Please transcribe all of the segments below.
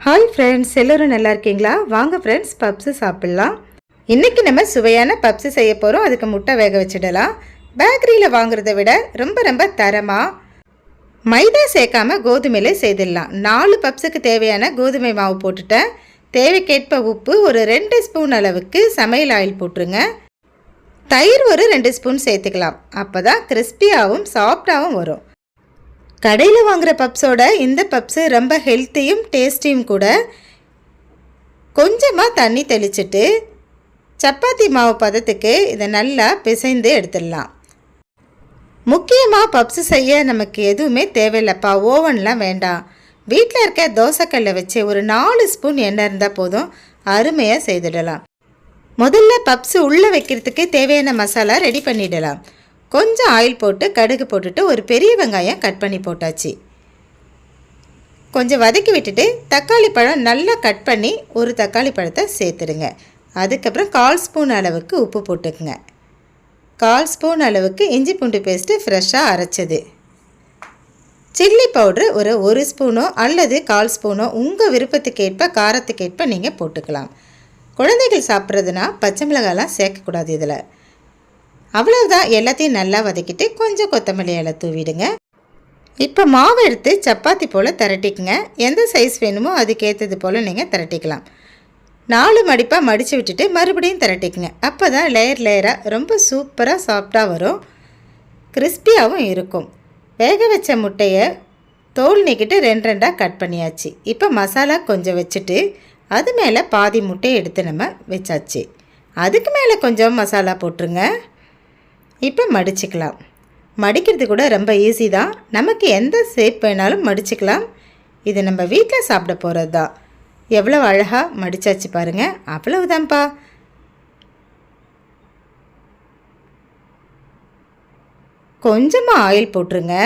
Hi friends, எல்லோரும் நல்லா இருக்கீங்களா? வாங்க ஃப்ரெண்ட்ஸ், பப்ஸு சாப்பிட்லாம். இன்றைக்கி நம்ம சுவையான பப்ஸு செய்ய போகிறோம். அதுக்கு முட்டை வேக வச்சிடலாம். பேக்கரியில் வாங்குறத விட ரொம்ப தரமாக மைதா சேர்க்காமல் கோதுமையிலே செய்திடலாம். 4 பப்ஸுக்கு தேவையான கோதுமை மாவு போட்டுட்டேன். தேவைக்கேற்ப உப்பு, ஒரு 2 ஸ்பூன் அளவுக்கு சமையல் ஆயில் போட்டுருங்க. தயிர் ஒரு 2 ஸ்பூன் சேர்த்துக்கலாம். அப்போ தான் கிறிஸ்பியாகவும் சாஃப்டாகவும் வரும். கடையில் வாங்குகிற பப்ஸோட இந்த பப்ஸு ரொம்ப ஹெல்த்தியும் டேஸ்டியும் கூட. கொஞ்சமாக தண்ணி தெளிச்சிட்டு சப்பாத்தி மாவு பதத்துக்கு இதை நல்லா பிசைந்து எடுத்துடலாம். முக்கியமாக பப்ஸு செய்ய நமக்கு எதுவுமே தேவையில்லைப்பா, ஓவன்லாம் வேண்டாம். வீட்டில் இருக்க தோசைக்கல்லை வச்சு ஒரு 4 ஸ்பூன் எண்ணெய் இருந்தால் போதும், அருமையாக செய்துடலாம். முதல்ல பப்ஸு உள்ளே வைக்கிறதுக்கு தேவையான மசாலா ரெடி பண்ணிடலாம். கொஞ்சம் ஆயில் போட்டு கடுகு போட்டுட்டு ஒரு பெரிய வெங்காயம் கட் பண்ணி போட்டாச்சு. கொஞ்சம் வதக்கி விட்டுட்டு தக்காளி பழம் நல்லா கட் பண்ணி ஒரு தக்காளி பழத்தை சேர்த்துடுங்க. அதுக்கப்புறம் 1/4 ஸ்பூன் அளவுக்கு உப்பு போட்டுக்குங்க. 1/4 ஸ்பூன் அளவுக்கு இஞ்சி பூண்டு பேஸ்ட்டு ஃப்ரெஷ்ஷாக அரைச்சது. சில்லி பவுட்ரு ஒரு 1 ஸ்பூனோ அல்லது 1/4 ஸ்பூனோ உங்கள் விருப்பத்துக்கேற்ப காரத்துக்கேற்ப நீங்கள் போட்டுக்கலாம். குழந்தைகள் சாப்பிட்றதுனா பச்சை மிளகாலாம் சேர்க்கக்கூடாது இதில். அவ்வளவுதான். எல்லாத்தையும் நல்லா வதக்கிட்டு கொஞ்சம் கொத்தமல்லி இலை தூவிடுங்க. இப்போ மாவு எடுத்து சப்பாத்தி போல் திரட்டிக்குங்க. எந்த சைஸ் வேணுமோ அதுக்கேற்றது போல் நீங்கள் திரட்டிக்கலாம். 4 மடிப்பாக மடித்து விட்டுட்டு மறுபடியும் திரட்டிக்குங்க. அப்போ தான் லேயராக ரொம்ப சூப்பராக சாஃப்டாக வரும், கிறிஸ்பியாகவும் இருக்கும். வேக வச்ச முட்டையை தோல் நீக்கிட்டு 2 கட் பண்ணியாச்சு. இப்போ மசாலா கொஞ்சம் வச்சுட்டு அது மேலே பாதி முட்டையை எடுத்து நம்ம வச்சாச்சு. அதுக்கு மேலே கொஞ்சம் மசாலா போட்டுருங்க. இப்போ மடிச்சுக்கலாம். மடிக்கிறது கூட ரொம்ப ஈஸி தான். நமக்கு எந்த ஷேப் வேணாலும் மடிச்சுக்கலாம். இது நம்ம வீட்டில் சாப்பிட போகிறது தான். எவ்வளோ அழகாக மடித்தாச்சு பாருங்கள். அவ்வளவுதான்ப்பா. கொஞ்சமாக ஆயில் போட்டுருங்க.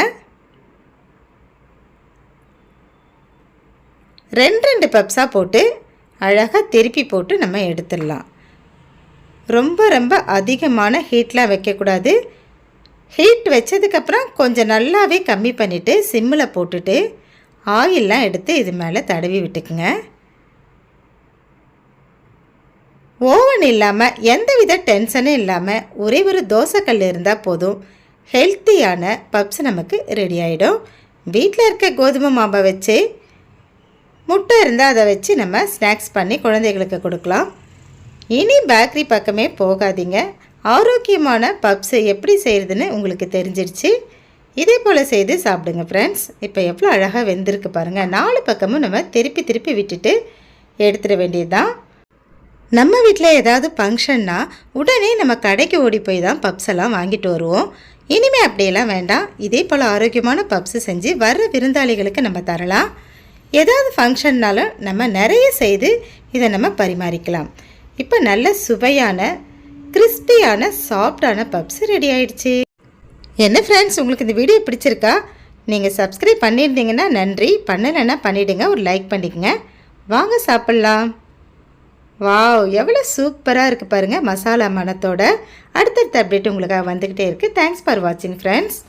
2 பப்ஸாக போட்டு அழகாக திருப்பி போட்டு நம்ம எடுத்துடலாம். ரொம்ப அதிகமான ஹீட்லாம் வைக்கக்கூடாது. ஹீட் வச்சதுக்கப்புறம் கொஞ்சம் நல்லாவே கம்மி பண்ணிவிட்டு சிம்மில் போட்டுட்டு ஆயிலெலாம் எடுத்து இது மேலே தடவி விட்டுக்குங்க. ஓவன் இல்லாமல் எந்தவித டென்ஷனும் இல்லாமல் ஒரே ஒரு தோசைக்கல் இருந்தால் போதும், ஹெல்த்தியான பப்ஸ் நமக்கு ரெடி ஆகிடும். வீட்டில் இருக்க கோதுமை மாவை வச்சு முட்டை இருந்தால் அதை வச்சு நம்ம ஸ்நாக்ஸ் பண்ணி குழந்தைகளுக்கு கொடுக்கலாம். இனி பேக்கரி பக்கமே போகாதீங்க. ஆரோக்கியமான பப்ஸு எப்படி செய்கிறதுன்னு உங்களுக்கு தெரிஞ்சிடுச்சு. இதே போல் செய்து சாப்பிடுங்க ஃப்ரெண்ட்ஸ். இப்போ எவ்வளோ அழகாக வெந்திருக்கு பாருங்கள். 4 பக்கமும் நம்ம திருப்பி விட்டுட்டு எடுத்துட வேண்டியது தான். நம்ம வீட்டில் ஏதாவது ஃபங்க்ஷன்னா உடனே நம்ம கடைக்கு ஓடி போய் தான் பப்ஸ் எல்லாம் வாங்கிட்டு வருவோம். இனிமேல் அப்படியெல்லாம் வேண்டாம். இதே போல் ஆரோக்கியமான பப்ஸு செஞ்சு வர்ற விருந்தாளிகளுக்கு நம்ம தரலாம். ஏதாவது ஃபங்க்ஷன்னாலும் நம்ம நிறைய செய்து இதை நம்ம பரிமாறிக்கலாம். இப்போ நல்ல சுவையான கிறிஸ்பியான சாஃப்டான பப்ஸ் ரெடி ஆயிடுச்சு. என்ன ஃப்ரெண்ட்ஸ், உங்களுக்கு இந்த வீடியோ பிடிச்சிருக்கா? நீங்கள் சப்ஸ்கிரைப் பண்ணியிருந்தீங்கன்னா நன்றி, பண்ணலைன்னா பண்ணிவிடுங்க. ஒரு லைக் பண்ணிக்கங்க. வாங்க சாப்பிட்லாம். வாவ், எவ்வளோ சூப்பராக இருக்குது பாருங்கள். மசாலா மணத்தோட அடுத்தடுத்த அப்டேட் உங்களுக்காக வந்துக்கிட்டே இருக்குது. தேங்க்ஸ் ஃபார் வாட்சிங் ஃப்ரெண்ட்ஸ்.